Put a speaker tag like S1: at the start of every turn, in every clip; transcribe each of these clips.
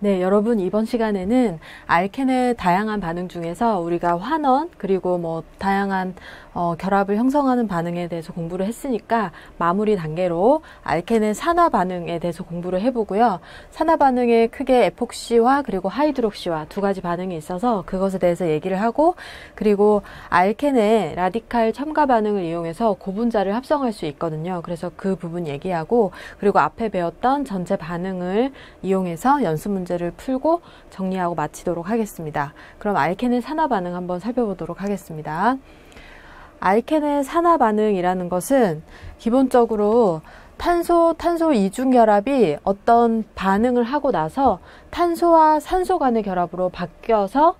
S1: 네, 여러분 이번 시간에는 알켄의 다양한 반응 중에서 우리가 환원 그리고 뭐 다양한 결합을 형성하는 반응에 대해서 공부를 했으니까 마무리 단계로 알켄의 산화 반응에 대해서 공부를 해보고요. 산화 반응에 크게 에폭시와 그리고 하이드록시와 두 가지 반응이 있어서 그것에 대해서 얘기를 하고, 그리고 알켄의 라디칼 첨가 반응을 이용해서 고분자를 합성할 수 있거든요. 그래서 그 부분 얘기하고, 그리고 앞에 배웠던 전체 반응을 이용해서 연습 문제를 풀고 정리하고 마치도록 하겠습니다. 그럼 알켄의 산화 반응 한번 살펴보도록 하겠습니다. 알켄의 산화 반응이라는 것은 기본적으로 탄소 이중 결합이 어떤 반응을 하고 나서 탄소와 산소 간의 결합으로 바뀌어서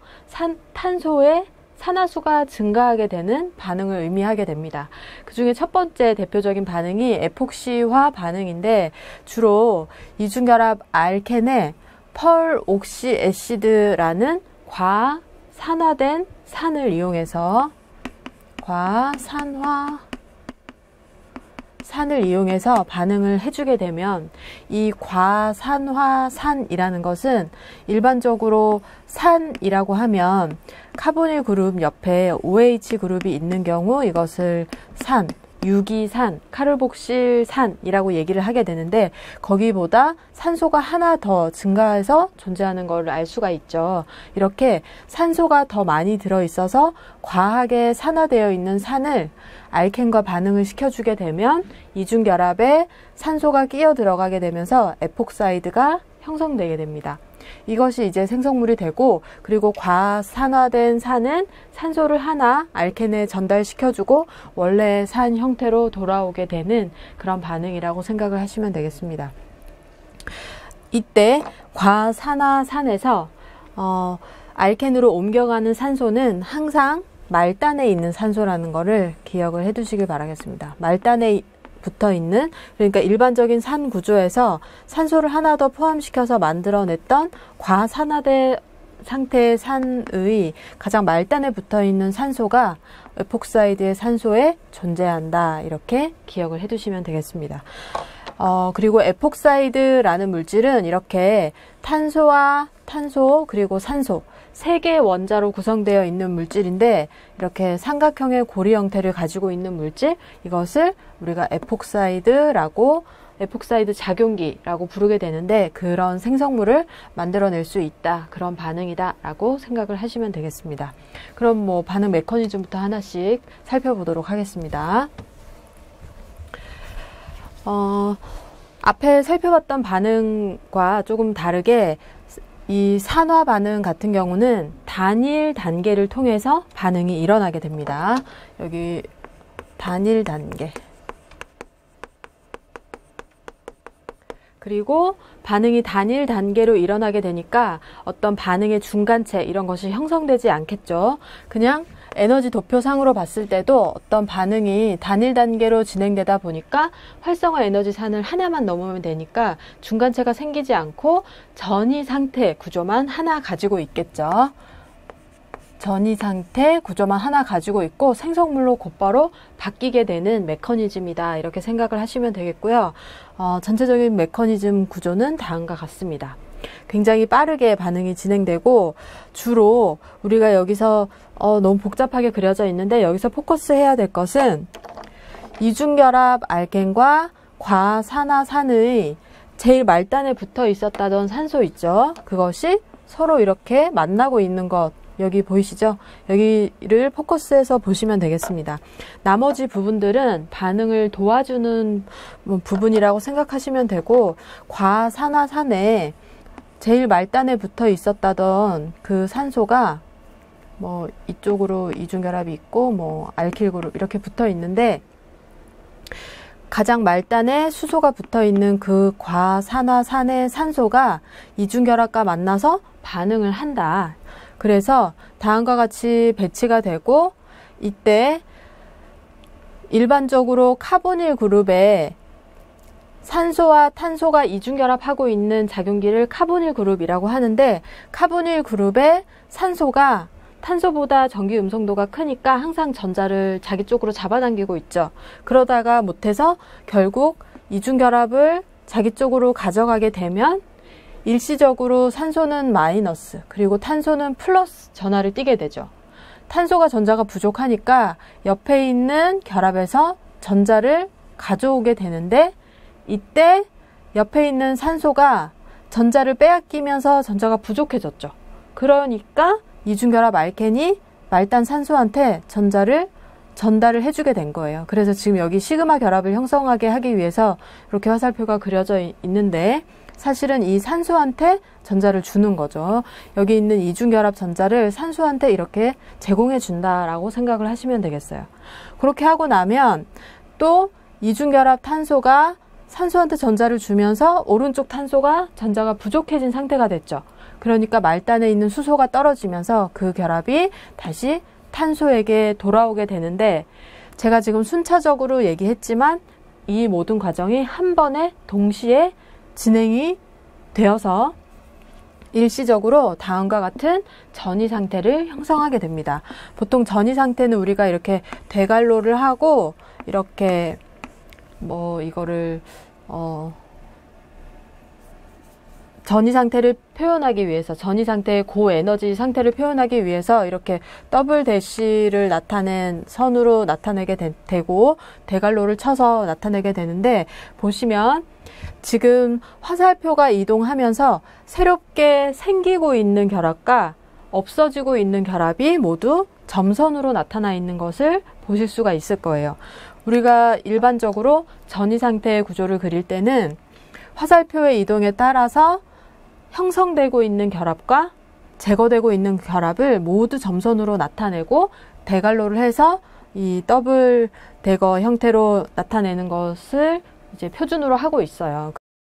S1: 탄소의 산화수가 증가하게 되는 반응을 의미하게 됩니다. 그 중에 첫 번째 대표적인 반응이 에폭시화 반응인데, 주로 이중결합 알켄의 펄옥시 애시드라는 과산화된 산을 이용해서 산을 이용해서 반응을 해주게 되면, 이 과산화산이라는 것은 일반적으로 산이라고 하면 카보닐 그룹 옆에 OH 그룹이 있는 경우 이것을 유기산, 카르복실산이라고 얘기를 하게 되는데, 거기보다 산소가 하나 더 증가해서 존재하는 걸 알 수가 있죠. 이렇게 산소가 더 많이 들어있어서 과하게 산화되어 있는 산을 알켄과 반응을 시켜주게 되면 이중결합에 산소가 끼어 들어가게 되면서 에폭사이드가 형성되게 됩니다. 이것이 이제 생성물이 되고, 그리고 과산화된 산은 산소를 하나 알켄에 전달시켜주고 원래의 산 형태로 돌아오게 되는 그런 반응이라고 생각을 하시면 되겠습니다. 이때 과산화산에서 알켄으로 옮겨가는 산소는 항상 말단에 있는 산소라는 것을 기억을 해 두시길 바라겠습니다. 말단에 붙어 있는, 그러니까 일반적인 산 구조에서 산소를 하나 더 포함시켜서 만들어냈던 과산화된 상태의 산의 가장 말단에 붙어 있는 산소가 에폭사이드의 산소에 존재한다, 이렇게 기억을 해 두시면 되겠습니다. 그리고 에폭사이드라는 물질은 이렇게 탄소와 탄소 그리고 산소 세 개의 원자로 구성되어 있는 물질인데, 이렇게 삼각형의 고리 형태를 가지고 있는 물질, 이것을 우리가 에폭사이드 작용기라고 부르게 되는데, 그런 생성물을 만들어낼 수 있다, 그런 반응이다 라고 생각을 하시면 되겠습니다. 그럼 뭐 반응 메커니즘부터 하나씩 살펴보도록 하겠습니다. 앞에 살펴봤던 반응과 조금 다르게 이 산화 반응 같은 경우는 단일 단계를 통해서 반응이 일어나게 됩니다. 여기 단일 단계. 그리고 반응이 단일 단계로 일어나게 되니까 어떤 반응의 중간체 이런 것이 형성되지 않겠죠. 그냥 에너지 도표상으로 봤을 때도 어떤 반응이 단일 단계로 진행되다 보니까 활성화 에너지 산을 하나만 넘으면 되니까 중간체가 생기지 않고 전이 상태 구조만 하나 가지고 있겠죠. 전이 상태 구조만 하나 가지고 있고 생성물로 곧바로 바뀌게 되는 메커니즘이다, 이렇게 생각을 하시면 되겠고요. 전체적인 메커니즘 구조는 다음과 같습니다. 굉장히 빠르게 반응이 진행되고, 주로 우리가 여기서 너무 복잡하게 그려져 있는데 여기서 포커스 해야 될 것은 이중결합 알켄과 과산화산의 제일 말단에 붙어 있었다던 산소 있죠. 그것이 서로 이렇게 만나고 있는 것, 여기 보이시죠? 여기를 포커스해서 보시면 되겠습니다. 나머지 부분들은 반응을 도와주는 부분이라고 생각하시면 되고, 과산화산에 제일 말단에 붙어 있었다던 그 산소가 뭐 이쪽으로 이중결합이 있고 뭐 알킬 그룹 이렇게 붙어 있는데, 가장 말단에 수소가 붙어 있는 그 과산화산의 산소가 이중결합과 만나서 반응을 한다. 그래서 다음과 같이 배치가 되고, 이때 일반적으로 카보닐 그룹에 산소와 탄소가 이중결합하고 있는 작용기를 카보닐 그룹이라고 하는데, 카보닐 그룹의 산소가 탄소보다 전기 음성도가 크니까 항상 전자를 자기 쪽으로 잡아당기고 있죠. 그러다가 못해서 결국 이중결합을 자기 쪽으로 가져가게 되면 일시적으로 산소는 마이너스, 그리고 탄소는 플러스 전하를 띠게 되죠. 탄소가 전자가 부족하니까 옆에 있는 결합에서 전자를 가져오게 되는데, 이때 옆에 있는 산소가 전자를 빼앗기면서 전자가 부족해졌죠. 그러니까 이중결합 알켄이 말단 산소한테 전자를 전달을 해주게 된 거예요. 그래서 지금 여기 시그마 결합을 형성하게 하기 위해서 이렇게 화살표가 그려져 있는데, 사실은 이 산소한테 전자를 주는 거죠. 여기 있는 이중결합 전자를 산소한테 이렇게 제공해 준다라고 생각을 하시면 되겠어요. 그렇게 하고 나면 또 이중결합 탄소가 산소한테 전자를 주면서 오른쪽 탄소가 전자가 부족해진 상태가 됐죠. 그러니까 말단에 있는 수소가 떨어지면서 그 결합이 다시 탄소에게 돌아오게 되는데, 제가 지금 순차적으로 얘기했지만 이 모든 과정이 한 번에 동시에 진행이 되어서 일시적으로 다음과 같은 전이 상태를 형성하게 됩니다. 보통 전이 상태는 우리가 이렇게 되갈로를 하고 이렇게 이거를 전이 상태를 표현하기 위해서, 전이 상태의 고에너지 상태를 표현하기 위해서 이렇게 더블 대시를 나타낸 선으로 나타내게 되고 대갈로를 쳐서 나타내게 되는데, 보시면 지금 화살표가 이동하면서 새롭게 생기고 있는 결합과 없어지고 있는 결합이 모두 점선으로 나타나 있는 것을 보실 수가 있을 거예요. 우리가 일반적으로 전이 상태의 구조를 그릴 때는 화살표의 이동에 따라서 형성되고 있는 결합과 제거되고 있는 결합을 모두 점선으로 나타내고 대갈로를 해서 이 더블 대거 형태로 나타내는 것을 이제 표준으로 하고 있어요.